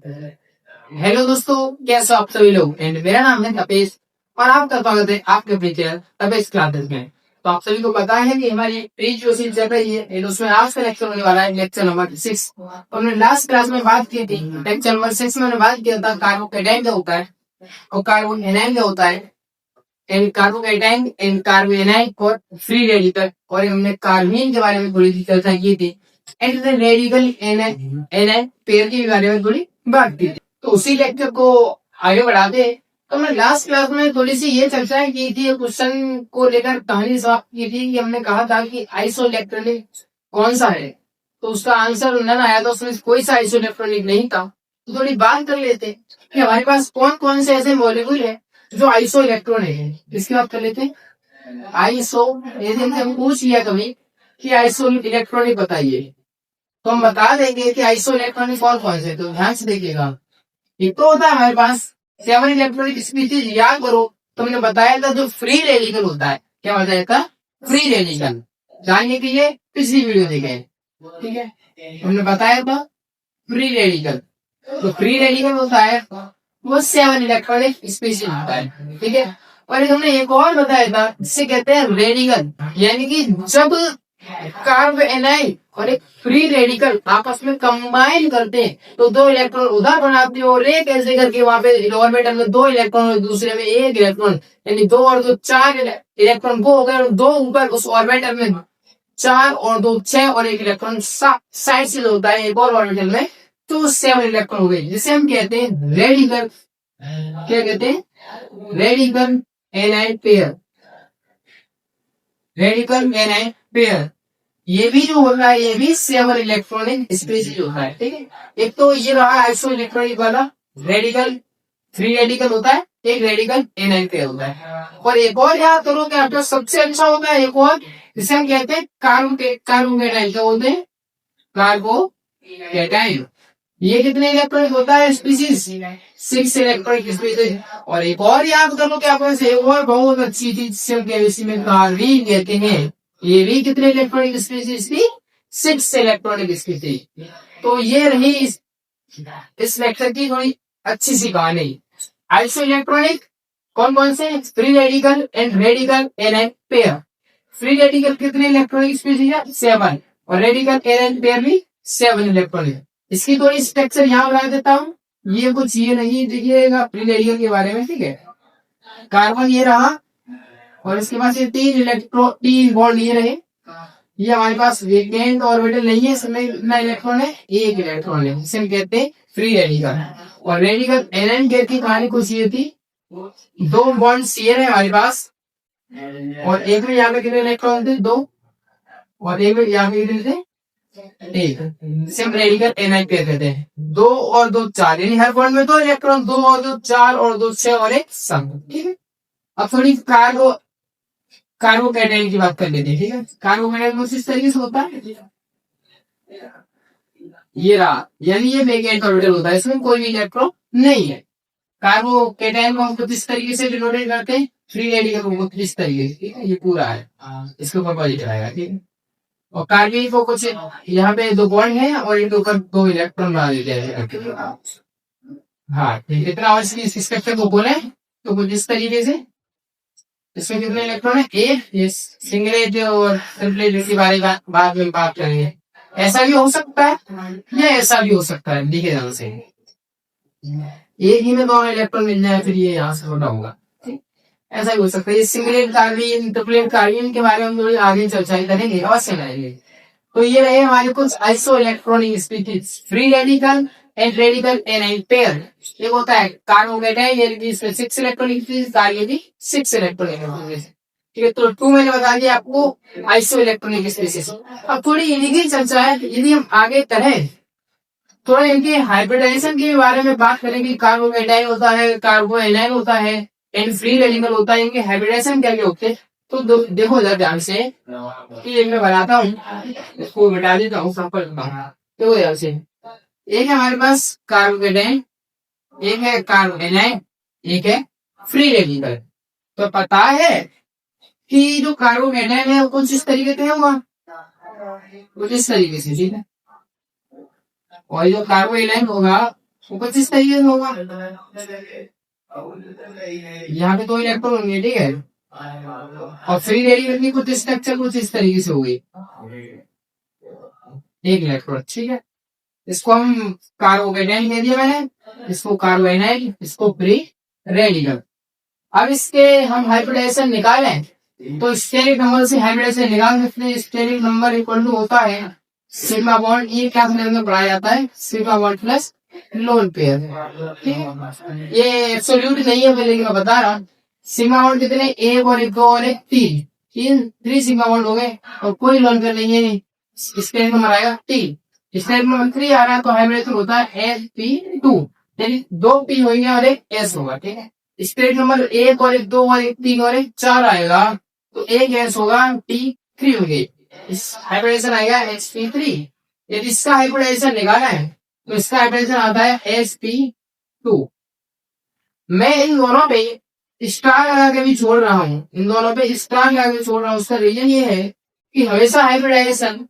Hello दोस्तों, कैसे हो आप सभी लोग। एंड मेरा नाम है तपेश और आपका स्वागत है आपके अपने चैनल तपेश क्लासेस में। तो आप सभी को पता है कि हमारी प्री जो सीरीज चल रही है एंड उसमें आज का लेक्चर होने वाला है लेक्चर नंबर 6। तो हमने लास्ट क्लास में बात की थी, लेक्चर नंबर 6 में हमने बात किया था कार्बोकेटाइन क्या होता है और कार्बन एनाइन क्या होता है, and carbocation and carbon A9 और फ्री रेडिकल, और हमने कार्बीन के बारे में थोड़ी सी चर्चा की थी एंड रेडिकल एनाइन पेयर के बारे में थोड़ी बात की थी। तो उसी लेक्चर को आगे बढ़ाते हैं। तो हमने लास्ट क्लास में थोड़ी सी ये चर्चा की थी, क्वेश्चन को लेकर कहानी समाप्त की थी कि हमने कहा था कि आइसोइलेक्ट्रॉनिक कौन सा है, तो उसका आंसर नन आया था, उसमें कोई सा आइसोइलेक्ट्रॉनिक नहीं था। तो थोड़ी बात कर लेते हैं कि हमारे पास कौन कौन से ऐसे मॉलिक्यूल है जो आइसोइलेक्ट्रॉनिक है। इसकी बात कर लेते हैं। आइसो, यदि हमसे पूछ लिया कभी कि आइसो इलेक्ट्रॉनिक बताइए, तो हम बता देंगे कि आइसो इलेक्ट्रॉनिक कौन कौन से। तो ध्यान से देखिएगा, एक तो होता है हमारे पास 7 इलेक्ट्रॉनिक स्पीशीज। याद करो, तो हमने बताया था जो फ्री रेडिकल होता है। क्या बताया था? Free radical. जानने के लिए पिछली वीडियो देखें, ठीक है। हमने बताया था फ्री रेडिकल। तो फ्री रेडिकल होता है वो 7 इलेक्ट्रॉनिक स्पीशीज होता है, ठीक है। और हमने एक और बताया था जिसे कहते हैं रेडिकल, यानी कि जब कार्ब एनाइन और एक फ्री रेडिकल आपस में कंबाइन करते हैं तो 2 इलेक्ट्रॉन उधर बनाते हैं, और एक ऐसे करके वहां पे ऑर्बिटल में 2 इलेक्ट्रॉन और दूसरे में 1 इलेक्ट्रॉन, यानी 2 और 2 4 इलेक्ट्रॉन वो हो गए, और 2 ऊपर उस ऑर्बिटल में 4 और 2 6 और 1 इलेक्ट्रॉन साइड से होता है एक और ऑर्बिटल में, तो 7 इलेक्ट्रॉन हो गए, जिसे हम कहते हैं रेडिकल। क्या कहते हैं? Radical A9 pair. Radical A9 pair ये भी जो होता है ये भी 7 इलेक्ट्रॉनिक स्पीशीज होता है, ठीक है। एक तो ये रहा आइसो इलेक्ट्रॉनिक वाला रेडिकल, फ्री रेडिकल होता है, एक रेडिकल एनाइन पेयर होता है। और एक और याद करो कि आपका सबसे अच्छा होता है एक और, जिसे हम कहते हैं कार्बोकेटाइन। क्या बोलते हैं? कार्बोकेटाइन। ये कितने इलेक्ट्रॉनिक होता है स्पीशीज? 6 electronic species. और एक और याद करो कि आपको एक और बहुत अच्छी चीज जिसे हम केमिस्ट्री में कार्बीन कहते हैं, ये भी कितने इलेक्ट्रॉनिक स्पीशीज थी? 6 इलेक्ट्रॉनिक स्पीशीज। तो ये रही इस लेक्चर की थोड़ी अच्छी सी कहानी। आइसो इलेक्ट्रॉनिक कौन कौन से? Free radical and radical A9 pair. Free radical कितने इलेक्ट्रॉनिक स्पीशीज है? 7। और रेडिकल एनाइन पेयर भी 7 इलेक्ट्रॉनिक। इसकी थोड़ी स्ट्रक्चर यहाँ बना देता हूँ, ये कुछ ये नहीं दिखिएगा फ्री रेडिकल के बारे में, ठीक है। कार्बन ये रहा, और इसके पास ये 3 बॉन्ड ये रहे। ये हमारे पास वेकेंट ऑर्बिटल नहीं है, इसमें कितना इलेक्ट्रॉन है? 1 इलेक्ट्रॉन है, जिसे हम कहते हैं फ्री रेडिकल। और रेडिकल एनाइन पेयर की कहानी कुछ ये थी, 2 बॉन्ड ये रहे हमारे पास, और एक में यहाँ पे कितने इलेक्ट्रॉन थे? 2, और एक में यहाँ पे कितने थे? 1, जिसे हम रेडिकल एनाइन पेयर कहते हैं। 2 और 2 4, यानी हर बॉन्ड में 2 इलेक्ट्रॉन, 2 और 2 4 और 2 6 और 1 7, ठीक है। अब थोड़ी कार्बोकेटाइन की बात कर लेते हैं, ठीक है। कार्बोकेटाइन किस तरीके से होता है? ये रहा, यानी ये वेकेंट ऑर्बिटल होता है, इसमें कोई भी इलेक्ट्रॉन नहीं है। कार्बोकेटाइन को हम किस तरीके से डिनोटेट करते हैं? फ्री रेडिकल को किस तरीके से, ठीक है। ये पूरा है, इसके ऊपर पॉजिटिव आएगा, ठीक है। और कार्बन को कुछ यहाँ पे 2 बॉन्ड है और इनके ऊपर 2 इलेक्ट्रॉन बना देते हैं। हाँ, इतना और इसकी स्ट्रक्चर को बोले तो कुछ इस तरीके से। इसमें कितने इलेक्ट्रॉन है? 1। ये सिंगलेट और ट्रिपलेट के बारे में बाद में बात करेंगे। ऐसा भी हो सकता है या ऐसा भी हो सकता है, लिखे ध्यान से। एक ही में 2 इलेक्ट्रॉन मिल जाए फिर ये यहाँ से छोटा होगा, ऐसा भी हो सकता है। ये सिंगलेट कार्बन, ट्रिपलेट कार्बन के बारे में हम थोड़ी आगे चर्चा करेंगे, अवश्य करेंगे। तो ये रहे हमारे कुछ iso electronic species, free radical and radical A9 pair. एक होता है कार्बोकेटाइन, यानी कि इसमें 6 इलेक्ट्रॉनिक स्पीशीज, कार्बन भी 6 इलेक्ट्रॉनिक, ठीक है। तो 2 मैंने बता दिया आपको आइसो इलेक्ट्रॉनिक स्पीशीज। अब थोड़ी इनकी चर्चा है, यदि हम आगे करें थोड़ा इनके हाइब्रिडाइजेशन के बारे में बात करेंगे। कार्बोकेटाइन होता है, कार्बो एनाइन होता है एंड फ्री रेडिकल होता है, इनके हाइब्रिडाइजेशन क्या क्या होते हैं? तो देखो जरा ध्यान से कि एक मैं बनाता हूँ, इसको मिटा देता हूँ, सफल देखो ध्यान से। एक है हमारे पास कार्बोकेटाइन, एक है कार्बो एनाइन, एक है फ्री रेडिकल। तो पता है कि जो कार्बोकेटाइन है वो कुछ इस तरीके से होगा, कुछ इस तरीके से, ठीक है। और जो कार्बो एनाइन होगा वो कुछ इस तरीके से होगा। यहाँ पे 2 इलेक्ट्रॉन होंगे, ठीक है, और फ्री रेडिकल की कुछ स्ट्रक्चर कुछ इस तरीके से होगी, 1 इलेक्ट्रॉन, ठीक है। इसको हम कार्बोकेटाइन कह दिया मैंने, इसको कार्बोनाइल, इसको फ्री रेडिकल। अब इसके हम हाइब्रिडाइजेशन निकालें तो स्टेरिक नंबर से हाइब्रिडाइजेशन निकाल सकते हैं। स्टेरिक नंबर इक्वल टू होता है सिग्मा बॉन्ड, ये क्या में पढ़ाया जाता है, sigma bond plus lone pair, ठीक है। ये एब्सोल्यूट नहीं है लेकिन मैं बता रहा हूँ। सिग्मा बॉन्ड कितने, 1 और 1 2 और 1 3 3 सिग्मा बॉन्ड हो गए और कोई लोन पेयर नहीं है। स्टेरिक नंबर आएगा T, स्टेरिक नंबर 3 आ रहा है तो हाइब्रिडेशन होता है sp2, यानी 2 P होंगे और 1 S होगा, ठीक है। स्टेरिक नंबर 1 और 1 2 और 1 3 और 1 4 आएगा तो 1 S होगा, T3 होगी, इस हाइब्रिडेशन आएगा sp3। यदि इसका हाइब्रिडाइजेशन निकाला है तो इसका हाइब्रिडेशन आता है sp2। मैं इन दोनों पे स्टार लगा के भी छोड़ रहा हूँ, इन दोनों पे स्टार लगा के छोड़ रहा हूँ। उसका रीजन ये है कि हमेशा हाइब्रिडाइजेशन,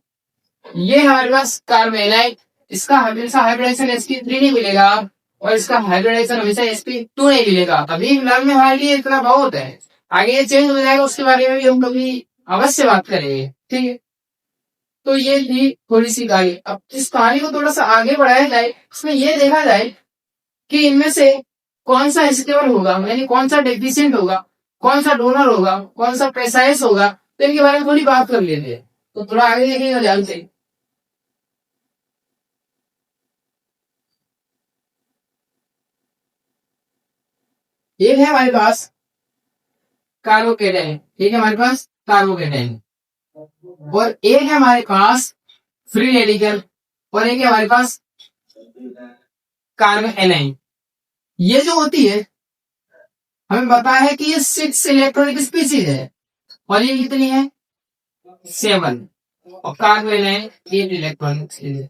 ये हमारे पास कार्बोनाइल, इसका हमेशा हाइब्रिडाइजेशन sp3 नहीं मिलेगा और इसका हाइब्रिडाइजेशन हमेशा sp2 नहीं मिलेगा। अभी फिलहाल में हमारे लिए इतना बहुत है, आगे ये चेंज हो जाएगा, उसके बारे में भी हम कभी अवश्य बात करेंगे, ठीक है। तो ये थी थोड़ी सी कहानी। अब इस कहानी को थोड़ा सा आगे बढ़ाया जाए, इसमें ये देखा जाए कि इनमें से कौन सा स्टेबल होगा, यानी कौन सा डेफिशिएंट होगा, कौन सा डोनर होगा, कौन सा प्रेसाइज होगा, तो इनके बारे में थोड़ी बात कर लेते हैं। तो थोड़ा आगे देखेंगे ध्यान से। एक है हमारे पास कार्बोकेटाइन, एक है हमारे पास कार्बोकेटाइन, और एक है हमारे पास फ्री रेडिकल, और एक है हमारे पास कार्बन एनाइन। ये जो होती है हमें पता है कि ये 6 इलेक्ट्रॉनिक स्पीसीज है और ये कितनी है 7, और कार्बन एनाइन 8 इलेक्ट्रॉनिक स्पीसीज।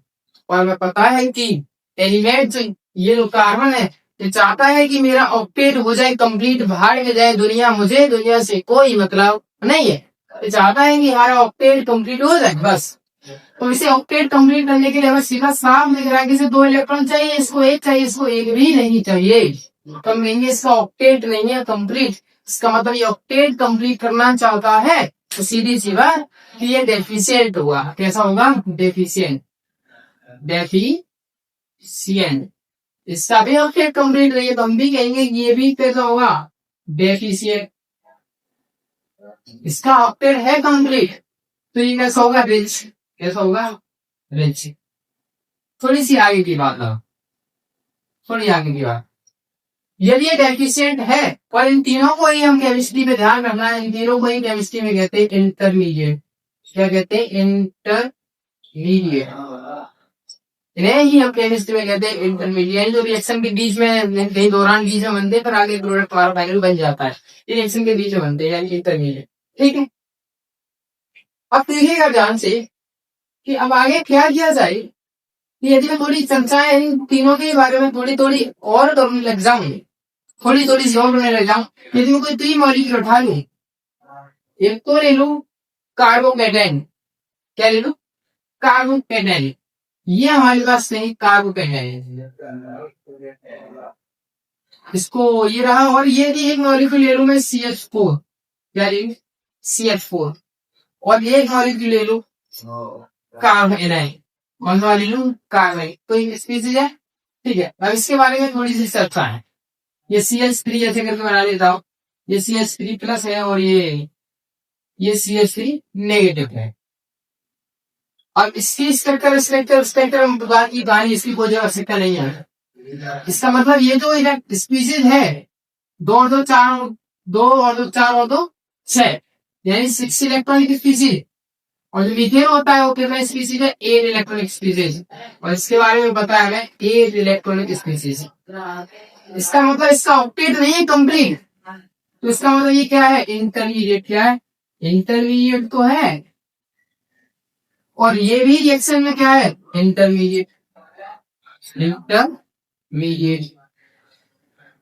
और हमें पता है कि एलिमेंट ये जो कार्बन है ये चाहता है कि मेरा ऑक्टेट हो जाए कंप्लीट, बाहर में जाए दुनिया, मुझे दुनिया से कोई मतलब नहीं है, ये चाहता है कि हमारा ऑक्टेट कंप्लीट हो जाए बस। तो इसे ऑक्टेट कंप्लीट करने के लिए हमें सीधा साफ दिख रहा है कि इसे 2 इलेक्ट्रॉन चाहिए, इसको 1 चाहिए, इसको 1 भी नहीं चाहिए, तो हम कहेंगे इसका ऑक्टेट नहीं है कंप्लीट। इसका मतलब ये ऑक्टेट कंप्लीट करना चाहता है, तो सीधी सी बात कि ये डेफिशिएंट होगा। कैसा होगा, डेफिशिएंट, डेफिशिएंट। इसका भी ऑक्टेट कंप्लीट नहीं है तो हम भी कहेंगे कि ये भी कैसा होगा, डेफिशिएंट। इसका ऑक्टेट है कंप्लीट तो ये कैसा होगा, रिच, कैसा होगा, रिच। थोड़ी सी आगे की बात है, थोड़ी आगे की बात, यदि ये डेफिशिएंट है और इन तीनों को ही हम केमिस्ट्री में ध्यान रखना है, इन तीनों को ही केमिस्ट्री में कहते हैं इंटरमीडिएट। क्या कहते हैं, इंटरमीडिएट। इन्हें ही हम केमिस्ट्री में कहते हैं इंटरमीडिएट। जो रिएक्शन के बीच में कहीं दौरान बीच में बनते हैं पर आगे प्रोडक्ट हमारा फाइनल बन जाता है, रिएक्शन के बीच में बनते हैं, यानी इंटरमीडिएट, ठीक है। अब देखिएगा ध्यान से कि अब आगे क्या किया जाए। यदि मैं थोड़ी चर्चाएं इन तीनों के बारे में थोड़ी थोड़ी और करने लग जाऊं, थोड़ी थोड़ी सी और करने लग जाऊं, यदि मैं कोई 3 मॉलिक्यूल उठा लूं, एक तो ले लूं कार्बोकेटाइन, क्या ले लूं, कार्बोकेटाइन, ये हमारे पास नहीं कार्बोकेटाइन, इसको ये रहा, और ये एक मॉलिक्यूल ले लूं मैं CH4, क्या ले लूं, CH4, और ये एक मॉलिक्यूल ले लूं कार्बोनाइल, कौन सा ले लूं, कार्बोनाइल। तो ये स्पीसीज है, ठीक है। अब इसके बारे में थोड़ी सी चर्चा है। ये CH3 ऐसे करके बना देता हूं, ये CH3 प्लस है और ये CH3 नेगेटिव है। अब इसकी स्ट्रक्चर की कहानी इसकी कोई आवश्यकता नहीं है। इसका मतलब ये जो स्पीसीज है 2 और 2 4, 2 और 2 4 और 2 6, यानी 6 इलेक्ट्रॉनिक स्पीसीज। और जो मीथेन होता है वो कितना स्पीसीज है, 8 इलेक्ट्रॉनिक स्पीसीज, और इसके बारे में पता है हमें 8 इलेक्ट्रॉनिक स्पीसीज। इसका मतलब इसका ऑक्टेट नहीं है कंप्लीट, तो इसका मतलब ये क्या है, इंटरमीडिएट। क्या है, इंटरमीडिएट तो है, और ये भी रिएक्शन में क्या है, इंटरमीडिएट, इंटरमीडिएट।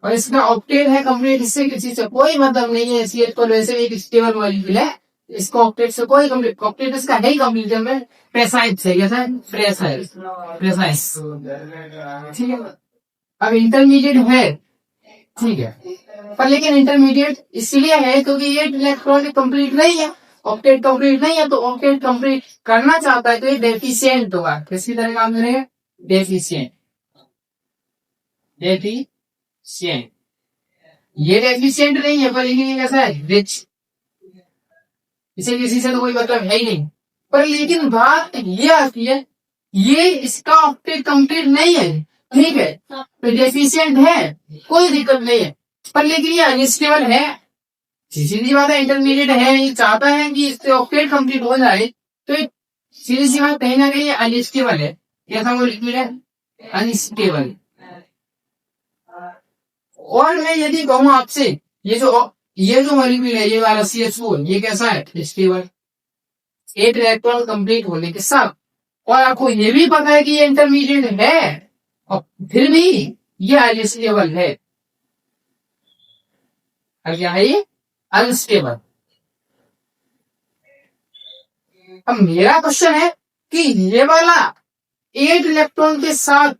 और इसका ऑक्टेट है कंप्लीट, इससे किसी से कोई मतलब नहीं है। CH पर वैसे एक स्टेबल मॉलिक्यूल है, इसको ऑक्टेट से कोई कंप्लीट, ऑक्टेट इसका है ही कंप्लीट में प्रेसाइज से, कैसा है, प्रेसाइज, प्रेसाइज, ठीक है। अब इंटरमीडिएट है, ठीक है, पर लेकिन इंटरमीडिएट इसलिए है क्योंकि ये इलेक्ट्रॉन कंप्लीट नहीं है, ऑक्टेट कंप्लीट नहीं है, तो ऑक्टेट कंप्लीट करना चाहता है तो ये डेफिशिएंट होगा। किसी तरह काम करेगा, डेफिशिएंट, डेफिशिएंट। ये डेफिशिएंट नहीं है पर लेकिन ये कैसा है, रिच। इसे किसी से तो कोई मतलब है ही नहीं। पर लेकिन बात ये आती है, ये इसका ऑक्टेट कंप्लीट नहीं है, ठीक है, तो डेफिशिएंट है, कोई दिक्कत नहीं है, पर लेकिन ये अनस्टेबल है। सीधी बात है, इंटरमीडिएट है, ये चाहता है कि इससे ऑक्टेट कंप्लीट हो जाए, तो सीधी सी बात कहीं ना कहीं अनस्टेबल है। कैसा वो लिक्विड है, अनस्टेबल। और मैं यदि कहूं आपसे, ये जो मॉलिक्यूल है, ये वाला CH4, ये कैसा है, स्टेबल, 8 इलेक्ट्रॉन कंप्लीट होने के साथ। और आपको ये भी पता है कि ये इंटरमीडिएट है और फिर भी ये अनस्टेबल है। अब क्या है ये, अनस्टेबल। अब मेरा क्वेश्चन है कि ये वाला 8 इलेक्ट्रॉन के साथ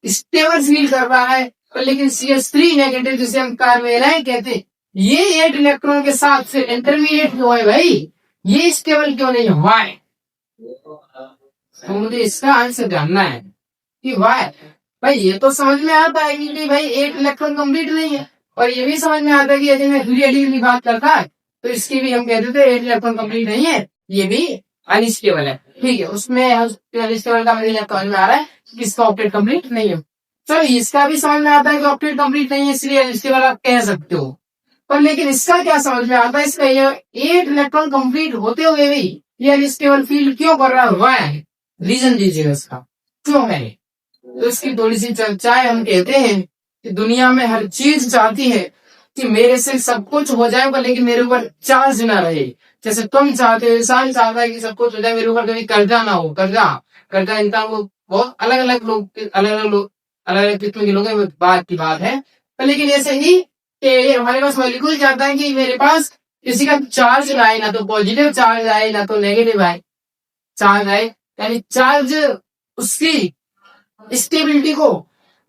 स्टेबल फील कर रहा है, पर लेकिन CH3 नेगेटिव, जिसे हम कार्बेनाइन कहते हैं, ये 8 इलेक्ट्रॉन के साथ से इंटरमीडिएट क्यों है भाई, ये स्टेबल क्यों नहीं हुआ है? तो मुझे इसका आंसर जानना है कि वाई। भाई ये तो समझ में आता है कि भाई 8 इलेक्ट्रॉन कंप्लीट नहीं है, और ये भी समझ में आता है कि यदि मैं फ्री बात करता है तो इसकी भी हम कहते थे 8 इलेक्ट्रॉन कंप्लीट नहीं है, ये भी अनस्टेबल है, ठीक है। उसमें अनस्टेबल का मतलब समझ में आ रहा है कि इसका ऑक्टेट कंप्लीट नहीं है। चलो इसका भी समझ में आता है कि ऑक्टेट कंप्लीट नहीं है, इसलिए अनस्टेबल आप कह सकते हो। पर लेकिन इसका क्या समझ में आता है, इसका ये 8 इलेक्ट्रॉन कंप्लीट होते हुए भी ये अनस्टेबल फील क्यों कर रहा है, रीजन दीजिएगा इसका, क्यों है? तो इसकी थोड़ी सी चर्चाएं। हम कहते हैं कि दुनिया में हर चीज चाहती है कि मेरे से सब कुछ हो जाए, पर लेकिन मेरे ऊपर चार्ज ना रहे। जैसे तुम चाहते हो, इंसान चाहता है कि सब कुछ हो जाए, मेरे ऊपर कभी कर्जा ना हो। कर्जा इंसान को बहुत अलग अलग किस्म के लोगों में बात की बात है। पर लेकिन ऐसे ही कि हमारे पास मॉलिक्यूल चाहता है कि मेरे पास किसी का चार्ज आए, ना तो पॉजिटिव चार्ज आए ना तो नेगेटिव आए चार्ज आए, यानी चार्ज उसकी स्टेबिलिटी को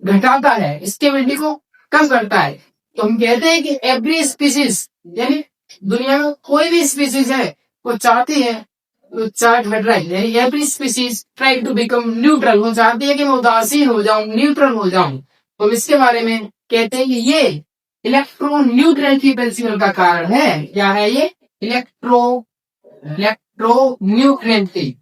घटाता है, स्टेबिलिटी को कम करता है। तो हम कहते हैं कि एवरी स्पीसीज, यानी दुनिया में कोई भी स्पीसीज है वो चाहती है तो चार्ज घट रहा है, यानी every species try to become neutral, वो चाहती है कि मैं उदासीन हो जाऊं, न्यूट्रल हो जाऊं। तो इसके बारे में कहते हैं कि ये इलेक्ट्रो न्यूट्रलिटी प्रिंसिपल का कारण है। क्या है ये, इलेक्ट्रो न्यूट्रलिटी,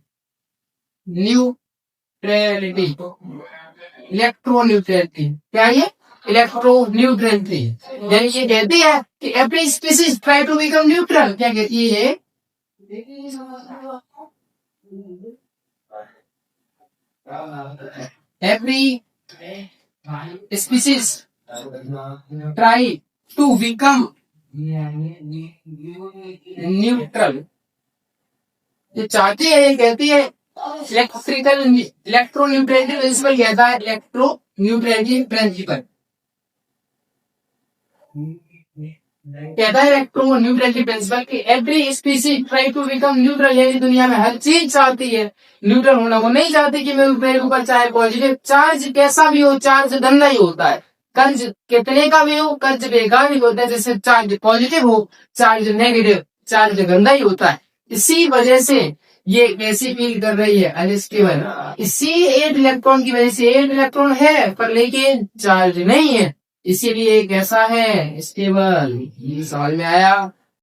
इलेक्ट्रोन्यूट्रलिटी। क्या ये, इलेक्ट्रोन्यूट्रलिटी, यानी ये कहती है कि every species try to become neutral. क्या कहती है, every species try to become neutral. ये चाहती है, ये कहती है, इलेक्ट्रोन्यूट्रलिटी प्रिंसिपल कहता है, इलेक्ट्रोन्यूट्रलिटी प्रिंसिपल कहता है, इलेक्ट्रोन्यूट्रलिटी प्रिंसिपल की every species try to become neutral, यानी दुनिया में हर चीज चाहती है न्यूट्रल होना। वो नहीं चाहती कि मेरे ऊपर चाहे पॉजिटिव चार्ज कैसा भी हो, चार्ज गंदा ही होता है। कर्ज कितने का भी हो, कर्ज बेकार ही होता है। जैसे चार्ज पॉजिटिव हो, चार्ज नेगेटिव, चार्ज गंदा ही होता है। इसी वजह से ये कैसी फील कर रही है, अनस्टेबल। इसी 8 इलेक्ट्रॉन की वजह से, 8 इलेक्ट्रॉन है पर लेकिन चार्ज नहीं है, इसीलिए कैसा है, स्टेबल। ये समझ में आया।